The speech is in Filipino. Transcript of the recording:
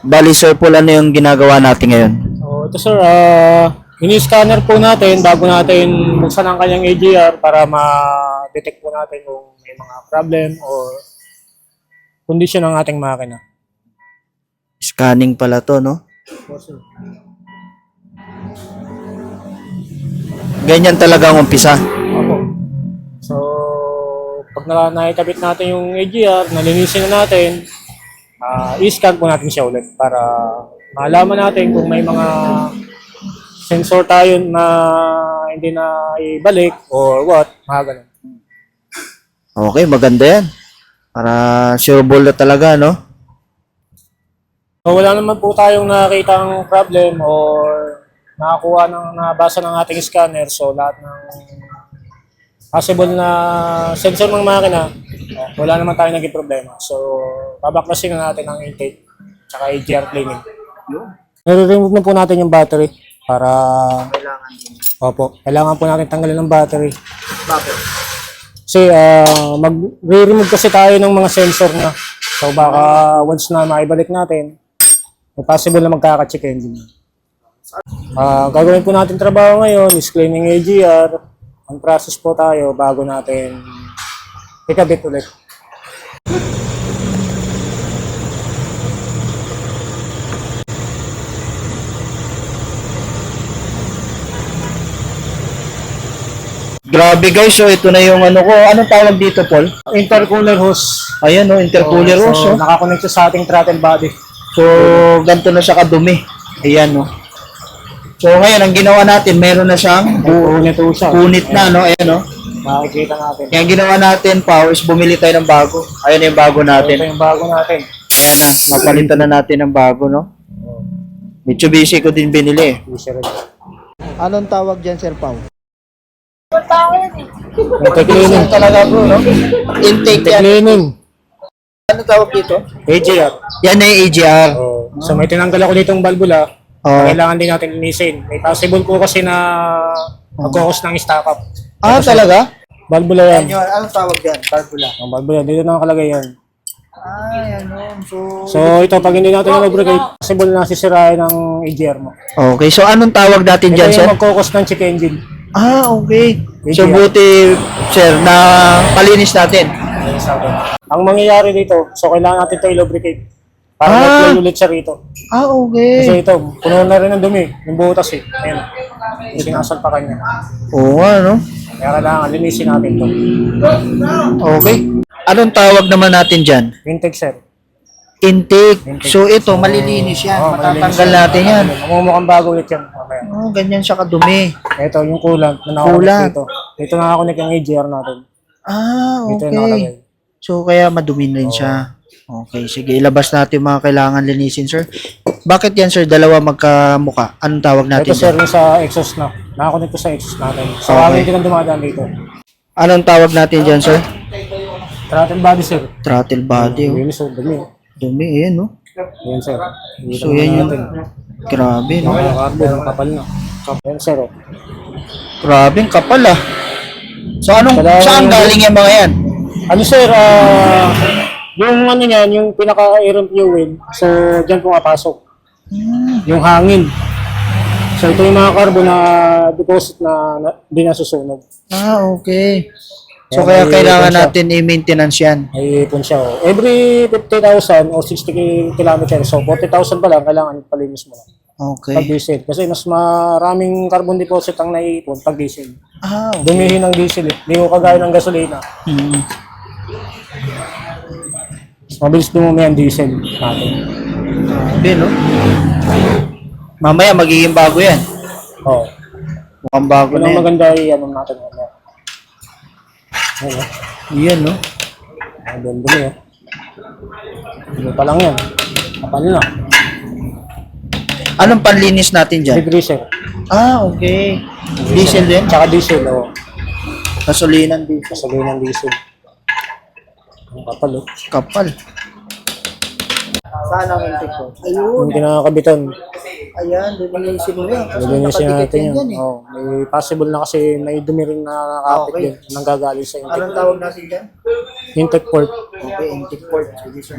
Bali, Sir Paul, ano yung ginagawa natin ngayon? So, ito sir, ini-scanner po natin bago natin buksan ang kanyang AGR para ma-detect po natin kung may mga problem or condition ng ating makina. Scanning pala to, no? Ganyan talaga ang umpisa. Opo. So, pag nakikabit natin yung AGR, nalinisin na natin, i-scan po natin siya ulit para malaman natin kung may mga sensor tayo na hindi na ibalik or what, mga ganun. Okay, maganda yan. Para sureable na talaga, no? So, wala naman po tayong nakakitang problem or nabasa ng ating scanner. So, lahat ng possible na sensor ng makina, wala naman tayong naging problema. So, babaklasin na natin ang intake tsaka AGR cleaning. Nire-remove na po natin yung battery para kailangan po natin tanggalin ng battery. Bakit? Kasi mag-remove kasi tayo ng mga sensor na. So baka once na maibalik natin, may possible na magkaka-check engine. Gagawin po natin trabaho ngayon is cleaning AGR. Ang process po tayo bago natin ikabit ulit. Grabe guys, so ito na yung ano ko. Anong tawag dito, Paul? Intercooler hose. Ayan, no, intercooler hose. So, So, nakakonect siya sa ating throttle body. so, ganito na siya kadumi. Ayan, no. So, ngayon, ang ginawa natin, meron na siyang Punit po siya. punit na, no? Ayan, no. Makikita natin. Kaya ang ginawa natin, Pao, is bumili tayo ng bago. Ayan yung bago Ito natin. yung bago natin. Ayan na, mapalitan na natin ng bago, no? Mitsubishi ko din binili. Anong tawag dyan, Sir Pao? Intake cleaning. Talaga, bro, no? Intake yan. Cleaning. Ano tawag dito? AGR. Yan na yung AGR. So may tinanggal ako ditong valvula. Oh. Kailangan din natin linisin. May possible po kasi na magkukos ng stock up. Ah, talaga? Valvula yan. Yun, anong tawag dyan? Barbula. Ang valvula, dito nakalagay yan. Ah, yan, no. So, So ito, pag hindi natin lubricate, possible na sisirain ng AGR mo. okay, so anong tawag natin Ito dyan, sir? yung magkukos ng check engine. Ah, okay. So, AGR. buti, sir, na palinis natin. Ayun sa akin. Ang mangyayari dito, so kailangan natin ito i-lubricate. Para Ah. mag-flow ulit siya rito. Ah, okay. Kasi ito, puno na rin ng dumi. Yung butas eh. Ayan. Yung sinasalpakan niya. Oo nga, no? Kaya kailangan linisin natin ito. Okay. Anong tawag naman natin dyan? Intake sir. Intake. Intake. So, ito, malilinis yan. Oo, malilinis Matatanggal yan. natin yan. Mamumukhang bago ulit yan. Okay. Oh, ganyan siya kadumi. Ito, yung coolant na Coolant. nakakonect dito. Dito nakakonect yung AGR natin. Ah, Dito yung nakalagay. okay. So, kaya madumi rin siya. Okay, sige. Ilabas natin yung mga kailangan linisin, sir. Bakit yan, sir? Dalawa magkamuka. Anong tawag natin Ito sir, dyan? yung sa exhaust na. Nakakonect ko sa exhaust natin. So, Okay. hangin din ang dumadaan dito. Anong tawag natin dyan, sir? Throttle body sir. Throttle body. Oh. Linis o dumi. Dumi, ayan, no? Yan sir. So, yan yung... Grabe, no? Mga carbon, ang kapal na. Yan sir. Oh. Grabe, ang kapal, ah. So, Kailangan saan yung- galing yung mga yan? Ano sir, yung ano niyan, yung pinaka-air and fuel, so dyan pumapasok. Yung hangin. So ito yung mga carbon na deposit na hindi nasusunog. Ah, okay. So, Kaya kaya may kailangan ipon siya. natin i-maintenance yan. May ipon siya. Oh. Every 50,000 o 60 kilometers, so 40,000 pa lang, kailangan palinis mo na. Okay. Pag diesel. Kasi mas maraming carbon deposit ang naiipon pag diesel. Ah, okay. Dumihin ng diesel eh. Hindi ko kagaya ng gasolina. Hmm. Mas mabilis dumumi ang diesel natin. Grabe, no? Mamaya, magiging bago yan. Oo. Mukhang bago Yun na ang yan. maganda ano natin. Ano? Yan, no? Ang dumi oh. Dumi pa lang yan. Kapal na. Anong panlinis natin dyan? Degreaser. Ah, okay. Diesel din? Tsaka diesel oh. Gasolinan diesel. Kasabay ng diesel. Ang kapal oh. Kapal. Saan ang intake ko? Ayun. Yung kinakabitan. Ayan, linisin mo yan. Kasi Lilinisin nakadikit natin yan yan. eh. Oh, may possible na kasi may dumi rin na nakakapit Okay. din. Nanggagaling sa Anong intake. tawag natin dyan? Intake port. Okay, intake port. Sige, sir.